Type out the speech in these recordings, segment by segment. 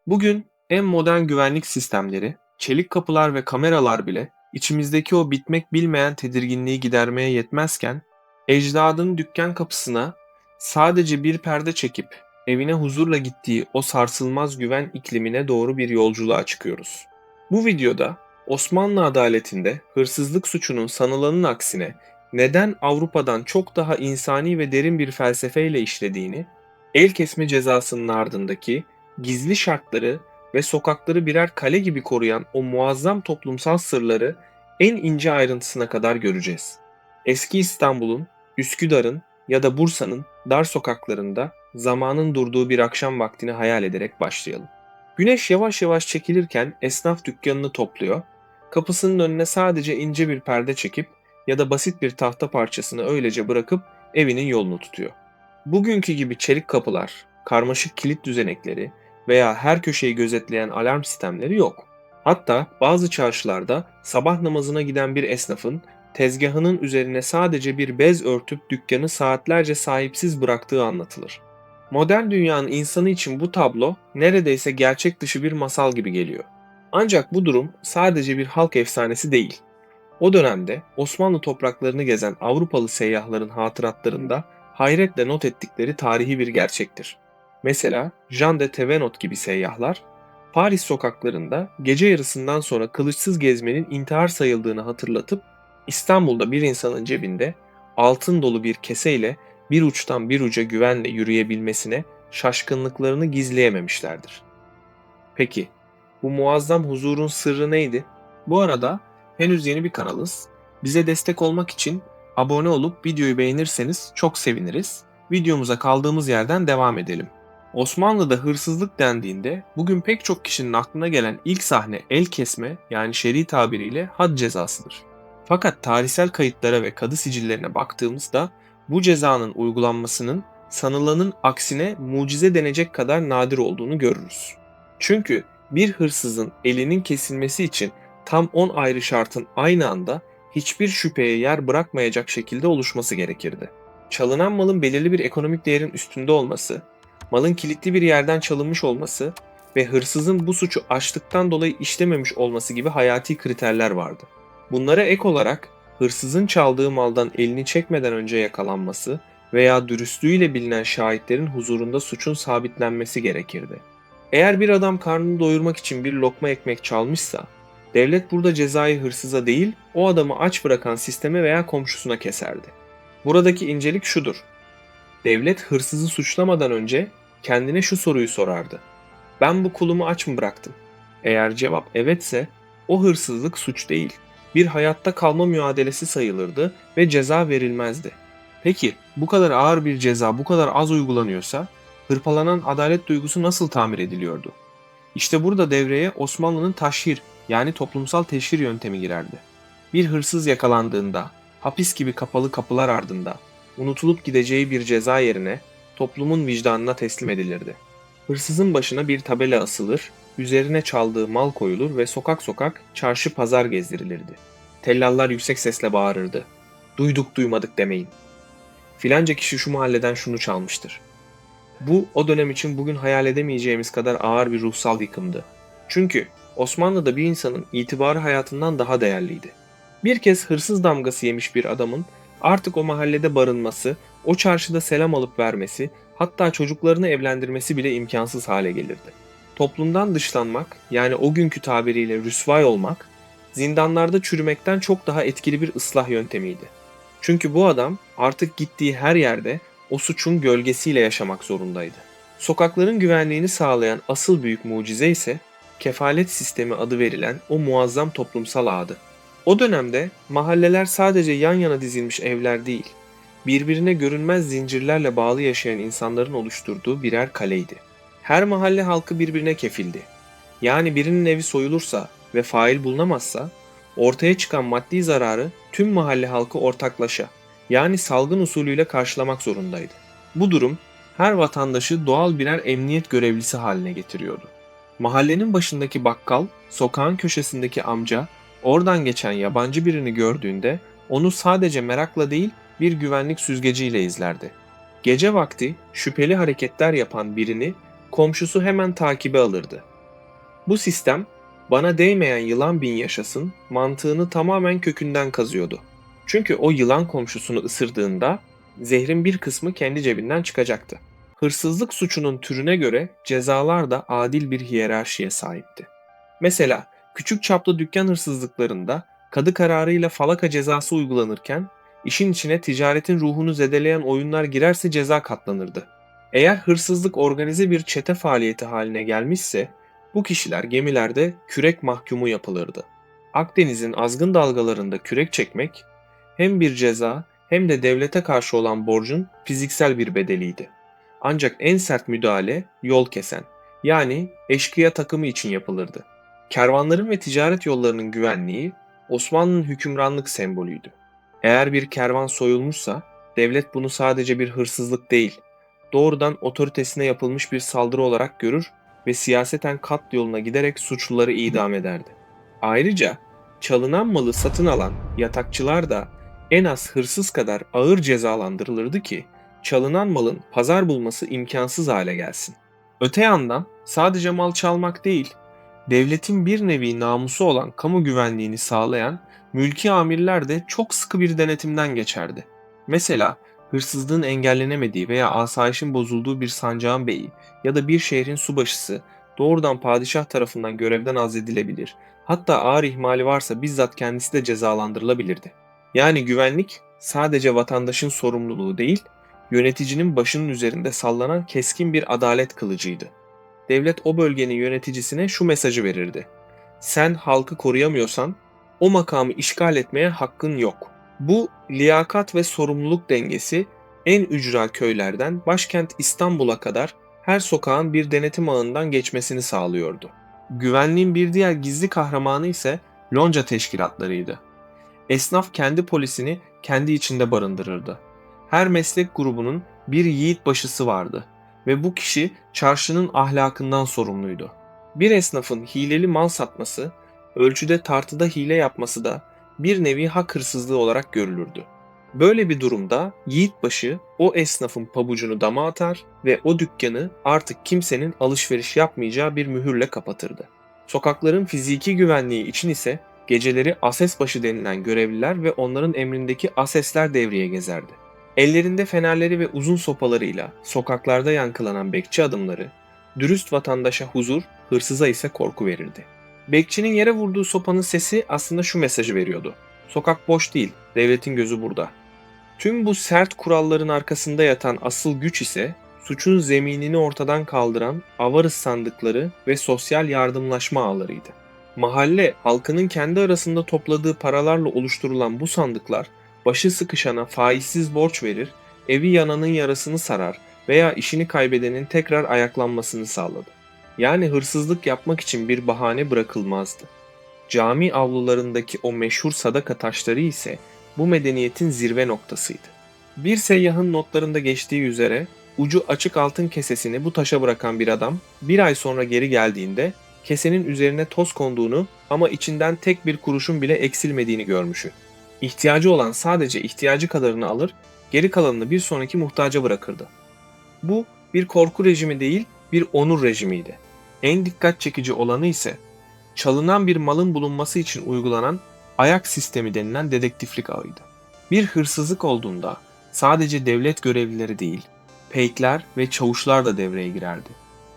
Bugün en modern güvenlik sistemleri, çelik kapılar ve kameralar bile içimizdeki o bitmek bilmeyen tedirginliği gidermeye yetmezken, ecdadın dükkan kapısına sadece bir perde çekip evine huzurla gittiği o sarsılmaz güven iklimine doğru bir yolculuğa çıkıyoruz. Bu videoda Osmanlı adaletinde hırsızlık suçunun sanılanın aksine neden Avrupa'dan çok daha insani ve derin bir felsefeyle işlediğini, el kesme cezasının ardındaki gizli şartları ve sokakları birer kale gibi koruyan o muazzam toplumsal sırları en ince ayrıntısına kadar göreceğiz. Eski İstanbul'un, Üsküdar'ın ya da Bursa'nın dar sokaklarında zamanın durduğu bir akşam vaktini hayal ederek başlayalım. Güneş yavaş yavaş çekilirken esnaf dükkanını topluyor, kapısının önüne sadece ince bir perde çekip ya da basit bir tahta parçasını öylece bırakıp evinin yolunu tutuyor. Bugünkü gibi çelik kapılar, karmaşık kilit düzenekleri veya her köşeyi gözetleyen alarm sistemleri yok. Hatta bazı çarşılarda sabah namazına giden bir esnafın tezgahının üzerine sadece bir bez örtüp dükkanı saatlerce sahipsiz bıraktığı anlatılır. Modern dünyanın insanı için bu tablo neredeyse gerçek dışı bir masal gibi geliyor. Ancak bu durum sadece bir halk efsanesi değil. O dönemde Osmanlı topraklarını gezen Avrupalı seyyahların hatıratlarında hayretle not ettikleri tarihi bir gerçektir. Mesela Jean de Thévenot gibi seyyahlar, Paris sokaklarında gece yarısından sonra kılıçsız gezmenin intihar sayıldığını hatırlatıp İstanbul'da bir insanın cebinde altın dolu bir keseyle bir uçtan bir uca güvenle yürüyebilmesine şaşkınlıklarını gizleyememişlerdir. Peki, bu muazzam huzurun sırrı neydi? Bu arada henüz yeni bir kanalız. Bize destek olmak için abone olup videoyu beğenirseniz çok seviniriz. Videomuza kaldığımız yerden devam edelim. Osmanlı'da hırsızlık dendiğinde bugün pek çok kişinin aklına gelen ilk sahne el kesme yani şer'i tabiriyle had cezasıdır. Fakat tarihsel kayıtlara ve kadı sicillerine baktığımızda bu cezanın uygulanmasının sanılanın aksine mucize denecek kadar nadir olduğunu görürüz. Çünkü bir hırsızın elinin kesilmesi için tam 10 ayrı şartın aynı anda hiçbir şüpheye yer bırakmayacak şekilde oluşması gerekirdi. Çalınan malın belirli bir ekonomik değerin üstünde olması, malın kilitli bir yerden çalınmış olması ve hırsızın bu suçu açlıktan dolayı işlememiş olması gibi hayati kriterler vardı. Bunlara ek olarak hırsızın çaldığı maldan elini çekmeden önce yakalanması veya dürüstlüğüyle bilinen şahitlerin huzurunda suçun sabitlenmesi gerekirdi. Eğer bir adam karnını doyurmak için bir lokma ekmek çalmışsa, devlet burada cezayı hırsıza değil, o adamı aç bırakan sisteme veya komşusuna keserdi. Buradaki incelik şudur: devlet hırsızı suçlamadan önce kendine şu soruyu sorardı: ben bu kulumu aç mı bıraktım? Eğer cevap evetse, o hırsızlık suç değil, bir hayatta kalma mücadelesi sayılırdı ve ceza verilmezdi. Peki bu kadar ağır bir ceza bu kadar az uygulanıyorsa, hırpalanan adalet duygusu nasıl tamir ediliyordu? İşte burada devreye Osmanlı'nın taşhir yani toplumsal teşhir yöntemi girerdi. Bir hırsız yakalandığında, hapis gibi kapalı kapılar ardında, unutulup gideceği bir ceza yerine toplumun vicdanına teslim edilirdi. Hırsızın başına bir tabela asılır, üzerine çaldığı mal koyulur ve sokak sokak, çarşı pazar gezdirilirdi. Tellallar yüksek sesle bağırırdı: duyduk duymadık demeyin. Filanca kişi şu mahalleden şunu çalmıştır. Bu o dönem için bugün hayal edemeyeceğimiz kadar ağır bir ruhsal yıkımdı. Çünkü Osmanlı'da bir insanın itibarı hayatından daha değerliydi. Bir kez hırsız damgası yemiş bir adamın artık o mahallede barınması, o çarşıda selam alıp vermesi, hatta çocuklarını evlendirmesi bile imkansız hale gelirdi. Toplumdan dışlanmak, yani o günkü tabiriyle rüsvay olmak, zindanlarda çürümekten çok daha etkili bir ıslah yöntemiydi. Çünkü bu adam artık gittiği her yerde o suçun gölgesiyle yaşamak zorundaydı. Sokakların güvenliğini sağlayan asıl büyük mucize ise kefalet sistemi adı verilen o muazzam toplumsal ağdı. O dönemde mahalleler sadece yan yana dizilmiş evler değil, birbirine görünmez zincirlerle bağlı yaşayan insanların oluşturduğu birer kaleydi. Her mahalle halkı birbirine kefildi. Yani birinin evi soyulursa ve fail bulunamazsa, ortaya çıkan maddi zararı tüm mahalle halkı ortaklaşa, yani salgın usulüyle karşılamak zorundaydı. Bu durum her vatandaşı doğal birer emniyet görevlisi haline getiriyordu. Mahallenin başındaki bakkal, sokağın köşesindeki amca, oradan geçen yabancı birini gördüğünde onu sadece merakla değil bir güvenlik süzgeciyle izlerdi. Gece vakti şüpheli hareketler yapan birini komşusu hemen takibe alırdı. Bu sistem bana değmeyen yılan bin yaşasın mantığını tamamen kökünden kazıyordu. Çünkü o yılan komşusunu ısırdığında zehrin bir kısmı kendi cebinden çıkacaktı. Hırsızlık suçunun türüne göre cezalar da adil bir hiyerarşiye sahipti. Mesela küçük çaplı dükkan hırsızlıklarında kadı kararıyla falaka cezası uygulanırken işin içine ticaretin ruhunu zedeleyen oyunlar girerse ceza katlanırdı. Eğer hırsızlık organize bir çete faaliyeti haline gelmişse bu kişiler gemilerde kürek mahkumu yapılırdı. Akdeniz'in azgın dalgalarında kürek çekmek hem bir ceza hem de devlete karşı olan borcun fiziksel bir bedeliydi. Ancak en sert müdahale yol kesen, yani eşkıya takımı için yapılırdı. Kervanların ve ticaret yollarının güvenliği Osmanlı'nın hükümranlık sembolüydü. Eğer bir kervan soyulmuşsa devlet bunu sadece bir hırsızlık değil, doğrudan otoritesine yapılmış bir saldırı olarak görür ve siyaseten kat yoluna giderek suçluları idam ederdi. Ayrıca çalınan malı satın alan yatakçılar da en az hırsız kadar ağır cezalandırılırdı ki çalınan malın pazar bulması imkansız hale gelsin. Öte yandan sadece mal çalmak değil, devletin bir nevi namusu olan kamu güvenliğini sağlayan mülki amirler de çok sıkı bir denetimden geçerdi. Mesela hırsızlığın engellenemediği veya asayişin bozulduğu bir sancağın beyi ya da bir şehrin subaşısı doğrudan padişah tarafından görevden azledilebilir. Hatta ağır ihmali varsa bizzat kendisi de cezalandırılabilirdi. Yani güvenlik sadece vatandaşın sorumluluğu değil, yöneticinin başının üzerinde sallanan keskin bir adalet kılıcıydı. Devlet o bölgenin yöneticisine şu mesajı verirdi: sen halkı koruyamıyorsan o makamı işgal etmeye hakkın yok. Bu liyakat ve sorumluluk dengesi en ücra köylerden başkent İstanbul'a kadar her sokağın bir denetim ağından geçmesini sağlıyordu. Güvenliğin bir diğer gizli kahramanı ise lonca teşkilatlarıydı. Esnaf kendi polisini kendi içinde barındırırdı. Her meslek grubunun bir yiğit başısı vardı ve bu kişi çarşının ahlakından sorumluydu. Bir esnafın hileli mal satması, ölçüde tartıda hile yapması da bir nevi hak hırsızlığı olarak görülürdü. Böyle bir durumda yiğitbaşı o esnafın pabucunu dama atar ve o dükkanı artık kimsenin alışveriş yapmayacağı bir mühürle kapatırdı. Sokakların fiziki güvenliği için ise geceleri asesbaşı denilen görevliler ve onların emrindeki asesler devreye gezerdi. Ellerinde fenerleri ve uzun sopalarıyla sokaklarda yankılanan bekçi adımları, dürüst vatandaşa huzur, hırsıza ise korku verirdi. Bekçinin yere vurduğu sopanın sesi aslında şu mesajı veriyordu: sokak boş değil, devletin gözü burada. Tüm bu sert kuralların arkasında yatan asıl güç ise suçun zeminini ortadan kaldıran avarız sandıkları ve sosyal yardımlaşma ağlarıydı. Mahalle halkının kendi arasında topladığı paralarla oluşturulan bu sandıklar başı sıkışana faizsiz borç verir, evi yananın yarasını sarar veya işini kaybedenin tekrar ayaklanmasını sağladı. Yani hırsızlık yapmak için bir bahane bırakılmazdı. Cami avlularındaki o meşhur sadaka taşları ise bu medeniyetin zirve noktasıydı. Bir seyyahın notlarında geçtiği üzere ucu açık altın kesesini bu taşa bırakan bir adam bir ay sonra geri geldiğinde kesenin üzerine toz konduğunu ama içinden tek bir kuruşun bile eksilmediğini görmüştü. İhtiyacı olan sadece ihtiyacı kadarını alır, geri kalanını bir sonraki muhtaca bırakırdı. Bu bir korku rejimi değil, bir onur rejimiydi. En dikkat çekici olanı ise çalınan bir malın bulunması için uygulanan ayak sistemi denilen dedektiflik ağıydı. Bir hırsızlık olduğunda sadece devlet görevlileri değil, peykler ve çavuşlar da devreye girerdi.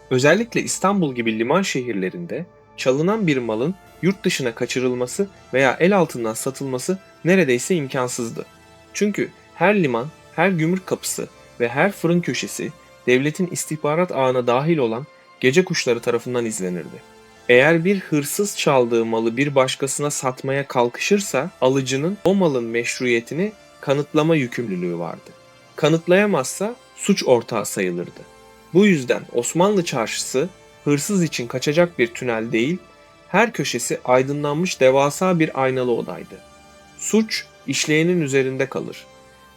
Özellikle İstanbul gibi liman şehirlerinde çalınan bir malın yurt dışına kaçırılması veya el altından satılması neredeyse imkansızdı. Çünkü her liman, her gümrük kapısı ve her fırın köşesi devletin istihbarat ağına dahil olan gece kuşları tarafından izlenirdi. Eğer bir hırsız çaldığı malı bir başkasına satmaya kalkışırsa alıcının o malın meşruiyetini kanıtlama yükümlülüğü vardı. Kanıtlayamazsa suç ortağı sayılırdı. Bu yüzden Osmanlı çarşısı hırsız için kaçacak bir tünel değil, her köşesi aydınlanmış devasa bir aynalı odaydı. Suç işleyenin üzerinde kalır.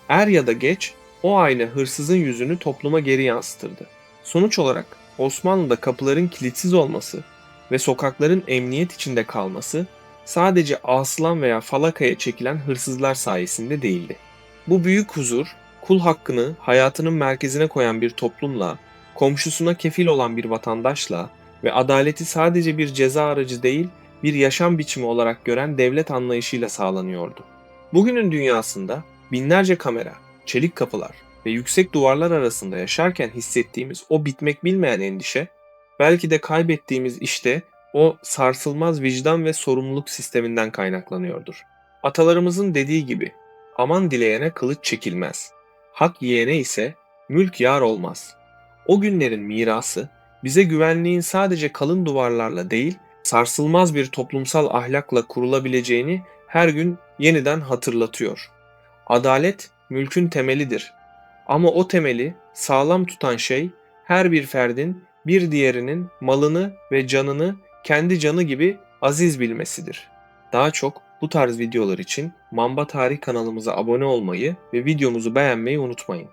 Er ya da geç o ayna hırsızın yüzünü topluma geri yansıtırdı. Sonuç olarak Osmanlı'da kapıların kilitsiz olması ve sokakların emniyet içinde kalması sadece aslan veya falakaya çekilen hırsızlar sayesinde değildi. Bu büyük huzur, kul hakkını hayatının merkezine koyan bir toplumla, komşusuna kefil olan bir vatandaşla ve adaleti sadece bir ceza aracı değil, bir yaşam biçimi olarak gören devlet anlayışıyla sağlanıyordu. Bugünün dünyasında binlerce kamera, çelik kapılar ve yüksek duvarlar arasında yaşarken hissettiğimiz o bitmek bilmeyen endişe, belki de kaybettiğimiz işte o sarsılmaz vicdan ve sorumluluk sisteminden kaynaklanıyordur. Atalarımızın dediği gibi, aman dileyene kılıç çekilmez, hak yiyene ise mülk yar olmaz. O günlerin mirası, bize güvenliğin sadece kalın duvarlarla değil, sarsılmaz bir toplumsal ahlakla kurulabileceğini her gün yeniden hatırlatıyor. Adalet mülkün temelidir. Ama o temeli sağlam tutan şey her bir ferdin bir diğerinin malını ve canını kendi canı gibi aziz bilmesidir. Daha çok bu tarz videolar için Mamba Tarih kanalımıza abone olmayı ve videomuzu beğenmeyi unutmayın.